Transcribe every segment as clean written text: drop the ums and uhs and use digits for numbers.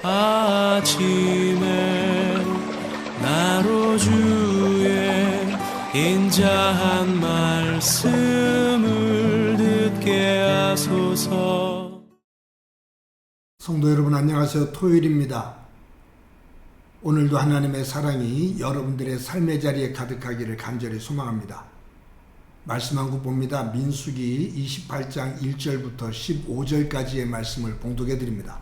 아침에 나로 주의 인자한 말씀을 듣게 하소서. 성도 여러분 안녕하세요. 토요일입니다. 오늘도 하나님의 사랑이 여러분들의 삶의 자리에 가득하기를 간절히 소망합니다. 말씀 한 구 봅니다. 민수기 28장 1절부터 15절까지의 말씀을 봉독해 드립니다.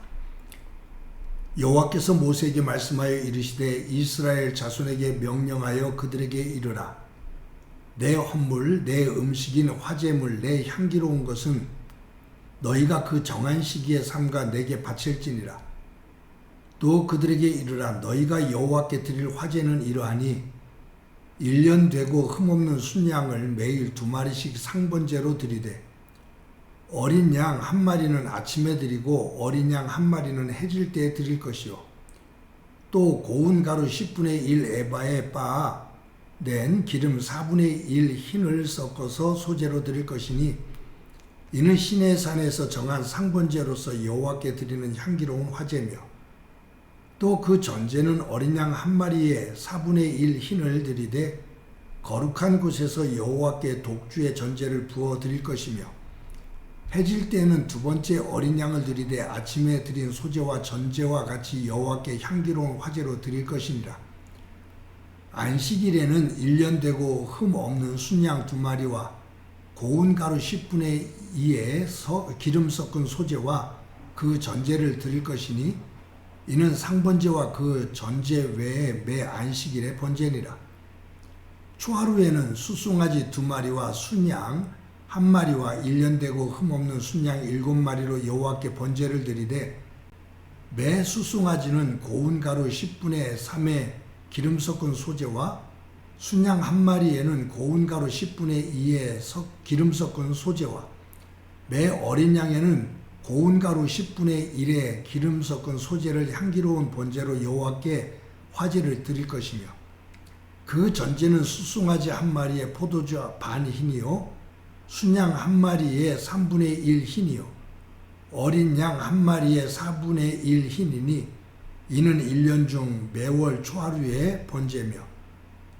여호와께서 모세에게 말씀하여 이르시되 이스라엘 자손에게 명령하여 그들에게 이르라. 내 헌물, 내 음식인 화제물, 내 향기로운 것은 너희가 그 정한 시기에 삼가 내게 바칠지니라. 또 그들에게 이르라. 너희가 여호와께 드릴 화제는 이러하니 1년 되고 흠없는 순양을 매일 2마리씩 상번제로 드리되 어린 양 1마리는 아침에 드리고 어린 양 1마리는 해질 때에 드릴 것이요. 또 고운 가루 10분의 1 에바에 빻아 낸 기름 4분의 1 흰을 섞어서 소제로 드릴 것이니 이는 시내 산에서 정한 상번제로서 여호와께 드리는 향기로운 화제며 또 그 전제는 어린 양 1마리에 4분의 1 흰을 드리되 거룩한 곳에서 여호와께 독주의 전제를 부어 드릴 것이며 해질 때에는 2번째 어린 양을 드리되 아침에 드린 소제와 전제와 같이 여호와께 향기로운 화제로 드릴 것이니라. 안식일에는 1년 되고 흠 없는 순양 2마리와 고운 가루 10분의 2에 기름 섞은 소제와 그 전제를 드릴 것이니 이는 상번제와 그 전제 외에 매 안식일의 번제니라. 초하루에는 수송아지 2마리와 순양 1마리와 1년 되고 흠없는 순양 7마리로 여호와께 번제를 드리되 매 수송아지는 고운 가루 10분의 3에 기름 섞은 소제와 순양 1마리에는 고운 가루 10분의 2에 기름 섞은 소제와 매 어린 양에는 고운 가루 10분의 1에 기름 섞은 소제를 향기로운 번제로 여호와께 화제를 드릴 것이며 그 전제는 수송아지 1마리에 포도주 반 흰이요 순양 1마리에 3분의 1 흰이요 어린 양 1마리에 4분의 1 흰이니 이는 1년 중 매월 초하루의 번제며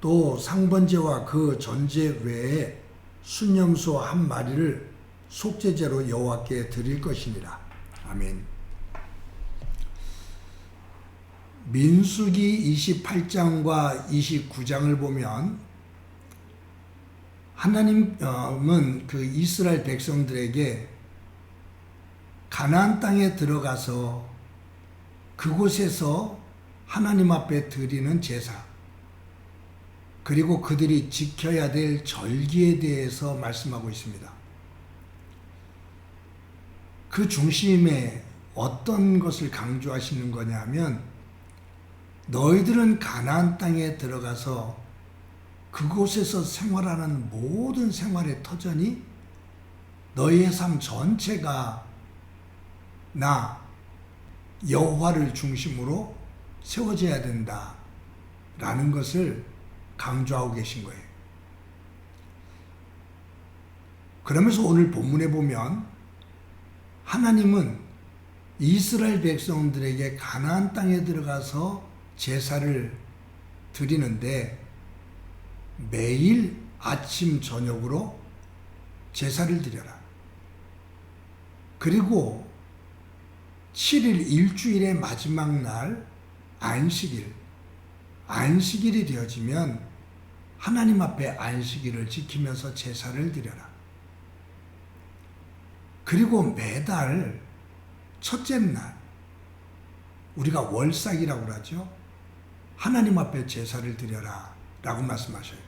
또 상번제와 그 전제 외에 순염소 1마리를 속죄제로 여호와께 드릴 것이니라. 아멘. 민수기 28장과 29장을 보면 하나님은 그 이스라엘 백성들에게 가나안 땅에 들어가서 그곳에서 하나님 앞에 드리는 제사 그리고 그들이 지켜야 될 절기에 대해서 말씀하고 있습니다. 그 중심에 어떤 것을 강조하시는 거냐면 너희들은 가나안 땅에 들어가서 그곳에서 생활하는 모든 생활의 터전이 너희의 삶 전체가 나 여호와를 중심으로 세워져야 된다라는 것을 강조하고 계신 거예요. 그러면서 오늘 본문에 보면 하나님은 이스라엘 백성들에게 가나안 땅에 들어가서 제사를 드리는데 매일 아침 저녁으로 제사를 드려라. 그리고 7일 일주일의 마지막 날 안식일이 되어지면 하나님 앞에 안식일을 지키면서 제사를 드려라. 그리고 매달 첫째 날 우리가 월삭이라고 그러죠. 하나님 앞에 제사를 드려라 라고 말씀하셔요.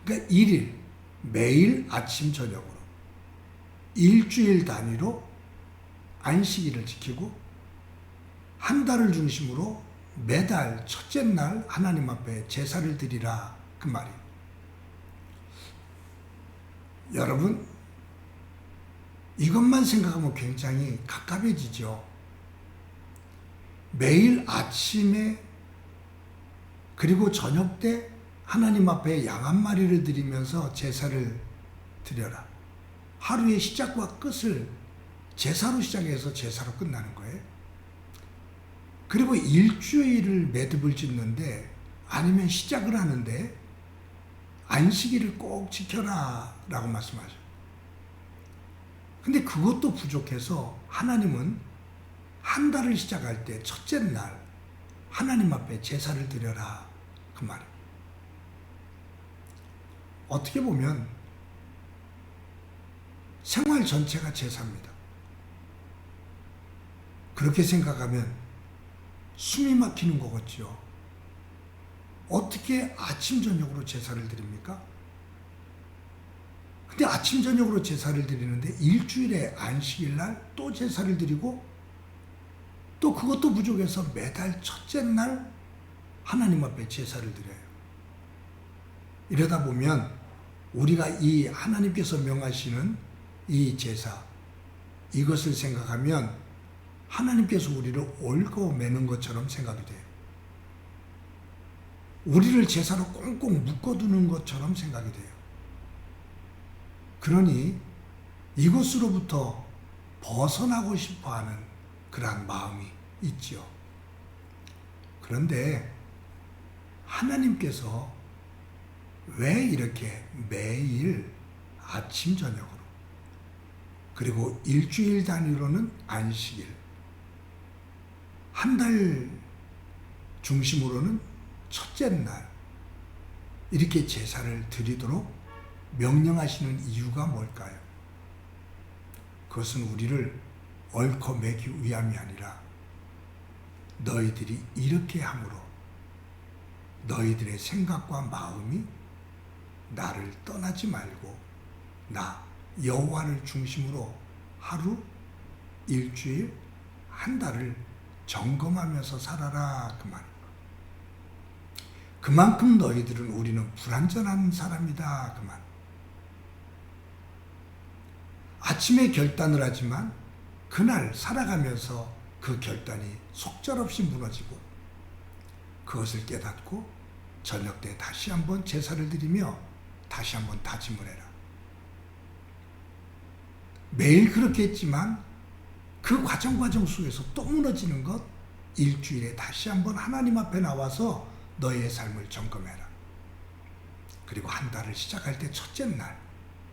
그러니까 1일 매일 아침 저녁으로 일주일 단위로 안식일을 지키고 한 달을 중심으로 매달 첫째 날 하나님 앞에 제사를 드리라 그 말이에요. 여러분 이것만 생각하면 굉장히 갑갑해지죠. 매일 아침에 그리고 저녁 때 하나님 앞에 양 1마리를 드리면서 제사를 드려라. 하루의 시작과 끝을 제사로 시작해서 제사로 끝나는 거예요. 그리고 일주일을 매듭을 짓는데 아니면 시작을 하는데 안식일을 꼭 지켜라 라고 말씀하셔요. 근데 그것도 부족해서 하나님은 한 달을 시작할 때 첫째 날 하나님 앞에 제사를 드려라 그 말이에요. 어떻게 보면 생활 전체가 제사입니다. 그렇게 생각하면 숨이 막히는 거겠죠. 어떻게 아침 저녁으로 제사를 드립니까? 근데 아침 저녁으로 제사를 드리는데 일주일에 안식일 날 또 제사를 드리고 또 그것도 부족해서 매달 첫째 날 하나님 앞에 제사를 드려요. 이러다 보면 우리가 이 하나님께서 명하시는 이 제사, 이것을 생각하면 하나님께서 우리를 얽어매는 것처럼 생각이 돼요. 우리를 제사로 꽁꽁 묶어두는 것처럼 생각이 돼요. 그러니 이것으로부터 벗어나고 싶어하는 그러한 마음이 있죠. 그런데 하나님께서 왜 이렇게 매일 아침 저녁으로 그리고 일주일 단위로는 안식일, 한 달 중심으로는 첫째 날 이렇게 제사를 드리도록 명령하시는 이유가 뭘까요? 그것은 우리를 얽어매기 위함이 아니라 너희들이 이렇게 함으로 너희들의 생각과 마음이 나를 떠나지 말고 나 여호와를 중심으로 하루, 일주일, 한 달을 점검하면서 살아라 그 말. 그만큼 너희들은 우리는 불완전한 사람이다 그 말. 아침에 결단을 하지만 그날 살아가면서 그 결단이 속절없이 무너지고 그것을 깨닫고 저녁 때 다시 한번 제사를 드리며 다시 한번 다짐을 해라. 매일 그렇게 했지만 그 과정 속에서 또 무너지는 것, 일주일에 다시 한번 하나님 앞에 나와서 너의 삶을 점검해라. 그리고 한 달을 시작할 때 첫째 날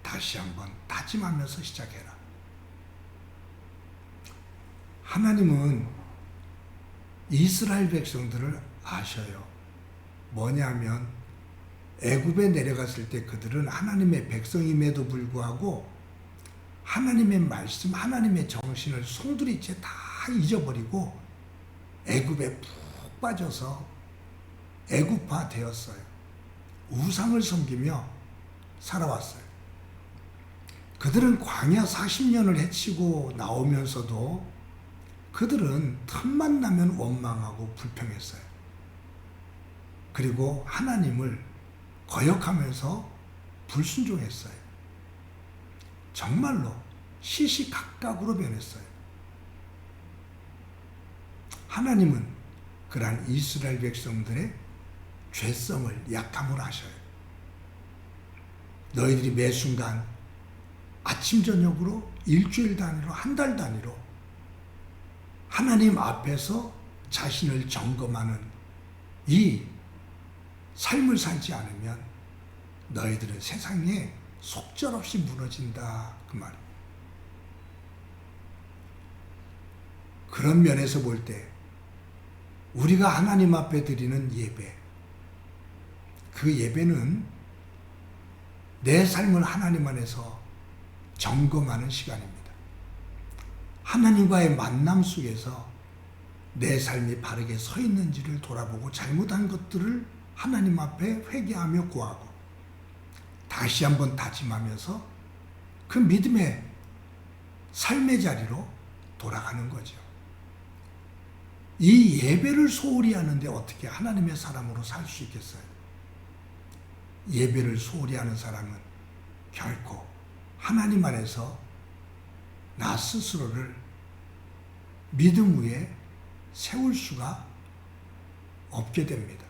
다시 한번 다짐하면서 시작해라. 하나님은 이스라엘 백성들을 아셔요. 뭐냐면 애굽에 내려갔을 때 그들은 하나님의 백성임에도 불구하고 하나님의 말씀, 하나님의 정신을 송두리째 다 잊어버리고 애굽에 푹 빠져서 애굽화 되었어요. 우상을 섬기며 살아왔어요. 그들은 광야 40년을 헤치고 나오면서도 그들은 틈만 나면 원망하고 불평했어요. 그리고 하나님을 거역하면서 불순종했어요. 정말로 시시각각으로 변했어요. 하나님은 그러한 이스라엘 백성들의 죄성을 약함을 아셔요. 너희들이 매 순간 아침 저녁으로 일주일 단위로 한 달 단위로 하나님 앞에서 자신을 점검하는 이 삶을 살지 않으면 너희들은 세상에 속절없이 무너진다 그 말이에요. 그런 면에서 볼 때 우리가 하나님 앞에 드리는 예배, 그 예배는 내 삶을 하나님 안에서 점검하는 시간입니다. 하나님과의 만남 속에서 내 삶이 바르게 서 있는지를 돌아보고 잘못한 것들을 하나님 앞에 회개하며 구하고 다시 한번 다짐하면서 그 믿음의 삶의 자리로 돌아가는 거죠. 이 예배를 소홀히 하는데 어떻게 하나님의 사람으로 살 수 있겠어요? 예배를 소홀히 하는 사람은 결코 하나님 안에서 나 스스로를 믿음 위에 세울 수가 없게 됩니다.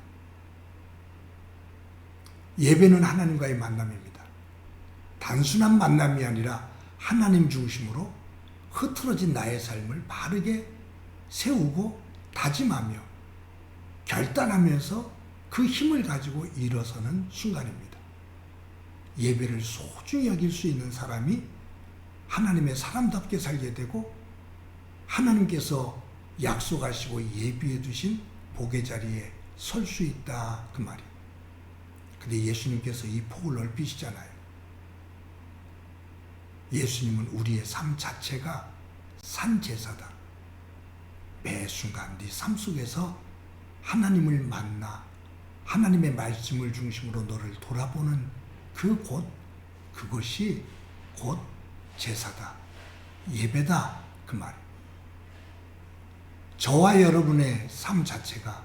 예배는 하나님과의 만남입니다. 단순한 만남이 아니라 하나님 중심으로 흐트러진 나의 삶을 바르게 세우고 다짐하며 결단하면서 그 힘을 가지고 일어서는 순간입니다. 예배를 소중히 여길 수 있는 사람이 하나님의 사람답게 살게 되고 하나님께서 약속하시고 예비해 두신 복의 자리에 설 수 있다, 그 말이에요. 근데 예수님께서 이 폭을 넓히시잖아요. 예수님은 우리의 삶 자체가 산제사다. 매 순간 네 삶 속에서 하나님을 만나 하나님의 말씀을 중심으로 너를 돌아보는 그것이 곧 제사다, 예배다, 그 말. 저와 여러분의 삶 자체가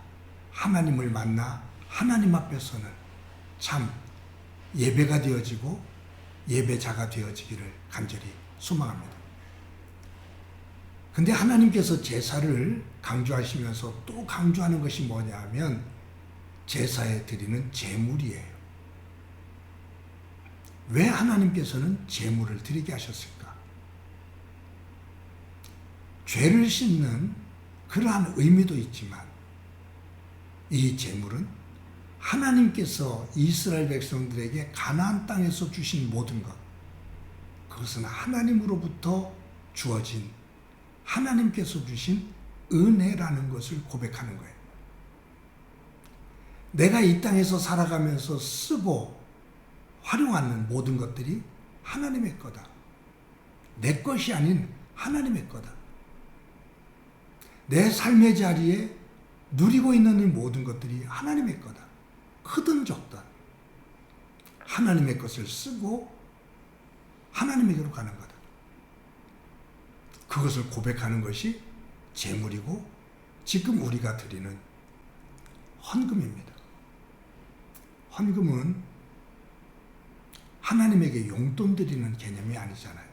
하나님을 만나 하나님 앞에서는 참 예배가 되어지고 예배자가 되어지기를 간절히 소망합니다. 근데 하나님께서 제사를 강조하시면서 또 강조하는 것이 뭐냐 하면 제사에 드리는 제물이에요. 왜 하나님께서는 제물을 드리게 하셨을까? 죄를 씻는 그러한 의미도 있지만 이 제물은 하나님께서 이스라엘 백성들에게 가나안 땅에서 주신 모든 것, 그것은 하나님으로부터 주어진 하나님께서 주신 은혜라는 것을 고백하는 거예요. 내가 이 땅에서 살아가면서 쓰고 활용하는 모든 것들이 하나님의 거다. 내 것이 아닌 하나님의 거다. 내 삶의 자리에 누리고 있는 이 모든 것들이 하나님의 거다. 크든 적든 하나님의 것을 쓰고 하나님에게로 가는 거다. 그것을 고백하는 것이 제물이고 지금 우리가 드리는 헌금입니다. 헌금은 하나님에게 용돈 드리는 개념이 아니잖아요.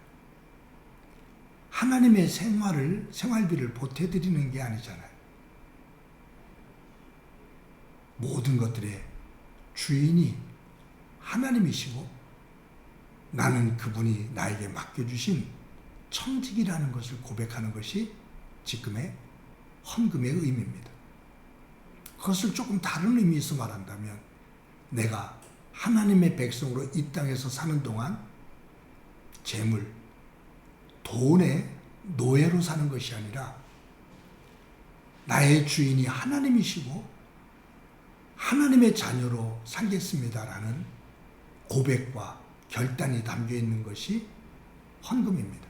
하나님의 생활비를 보태드리는 게 아니잖아요. 모든 것들의 주인이 하나님이시고 나는 그분이 나에게 맡겨주신 청직이라는 것을 고백하는 것이 지금의 헌금의 의미입니다. 그것을 조금 다른 의미에서 말한다면 내가 하나님의 백성으로 이 땅에서 사는 동안 재물, 돈의 노예로 사는 것이 아니라 나의 주인이 하나님이시고 하나님의 자녀로 살겠습니다라는 고백과 결단이 담겨 있는 것이 헌금입니다.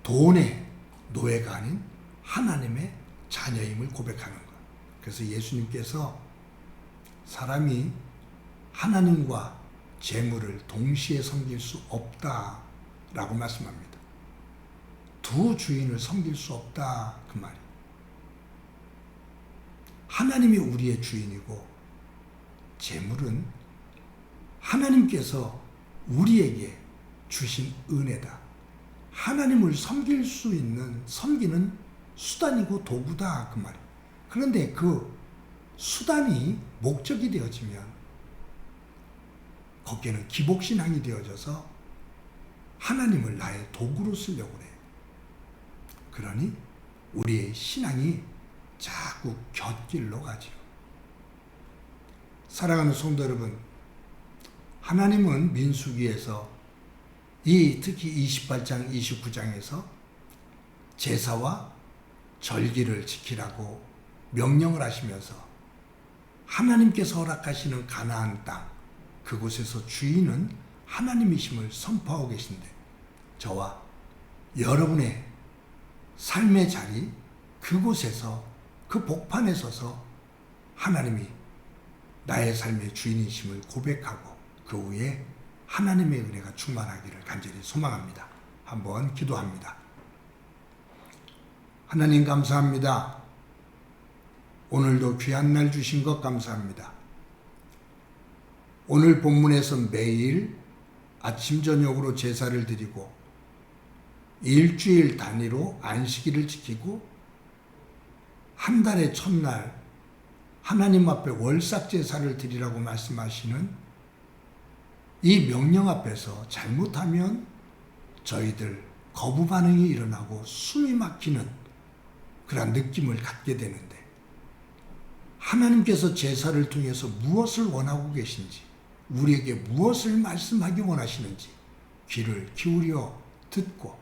돈의 노예가 아닌 하나님의 자녀임을 고백하는 것. 그래서 예수님께서 사람이 하나님과 재물을 동시에 섬길 수 없다라고 말씀합니다. 두 주인을 섬길 수 없다, 그 말이에요. 하나님이 우리의 주인이고 재물은 하나님께서 우리에게 주신 은혜다. 하나님을 섬길 수 있는, 섬기는 수단이고 도구다, 그 말이에요. 그런데 그 수단이 목적이 되어지면 거기에는 기복신앙이 되어져서 하나님을 나의 도구로 쓰려고 그래요. 그러니 우리의 신앙이 자꾸 곁길로 가지요. 사랑하는 성도 여러분, 하나님은 민수기에서 특히 28장, 29장에서 제사와 절기를 지키라고 명령을 하시면서 하나님께서 허락하시는 가나안 땅, 그곳에서 주인은 하나님이심을 선포하고 계신데 저와 여러분의 삶의 자리, 그곳에서 그 복판에 서서 하나님이 나의 삶의 주인이심을 고백하고 그 후에 하나님의 은혜가 충만하기를 간절히 소망합니다. 한번 기도합니다. 하나님 감사합니다. 오늘도 귀한 날 주신 것 감사합니다. 오늘 본문에서 매일 아침 저녁으로 제사를 드리고 일주일 단위로 안식일을 지키고 한 달의 첫날 하나님 앞에 월삭 제사를 드리라고 말씀하시는 이 명령 앞에서 잘못하면 저희들 거부 반응이 일어나고 숨이 막히는 그런 느낌을 갖게 되는데, 하나님께서 제사를 통해서 무엇을 원하고 계신지, 우리에게 무엇을 말씀하기 원하시는지 귀를 기울여 듣고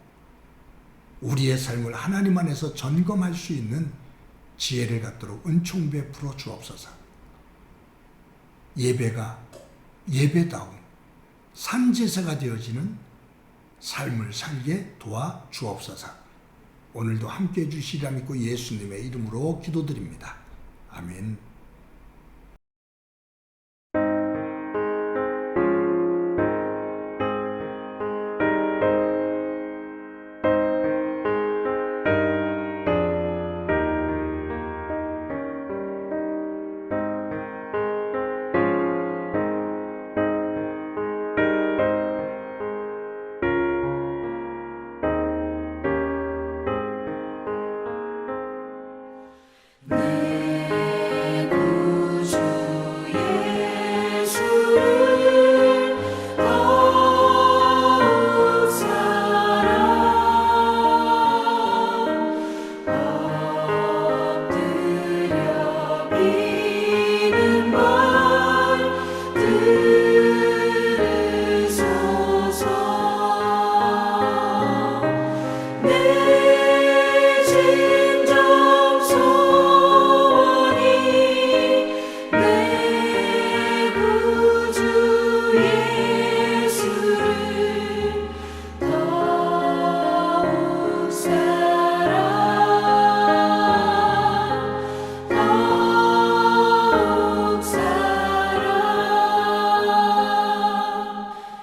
우리의 삶을 하나님 안에서 점검할 수 있는 지혜를 갖도록 은총 베풀어 주옵소서. 예배가 예배다운 산제사가 되어지는 삶을 살게 도와 주옵소서. 오늘도 함께해 주시리라 믿고 예수님의 이름으로 기도드립니다. 아멘.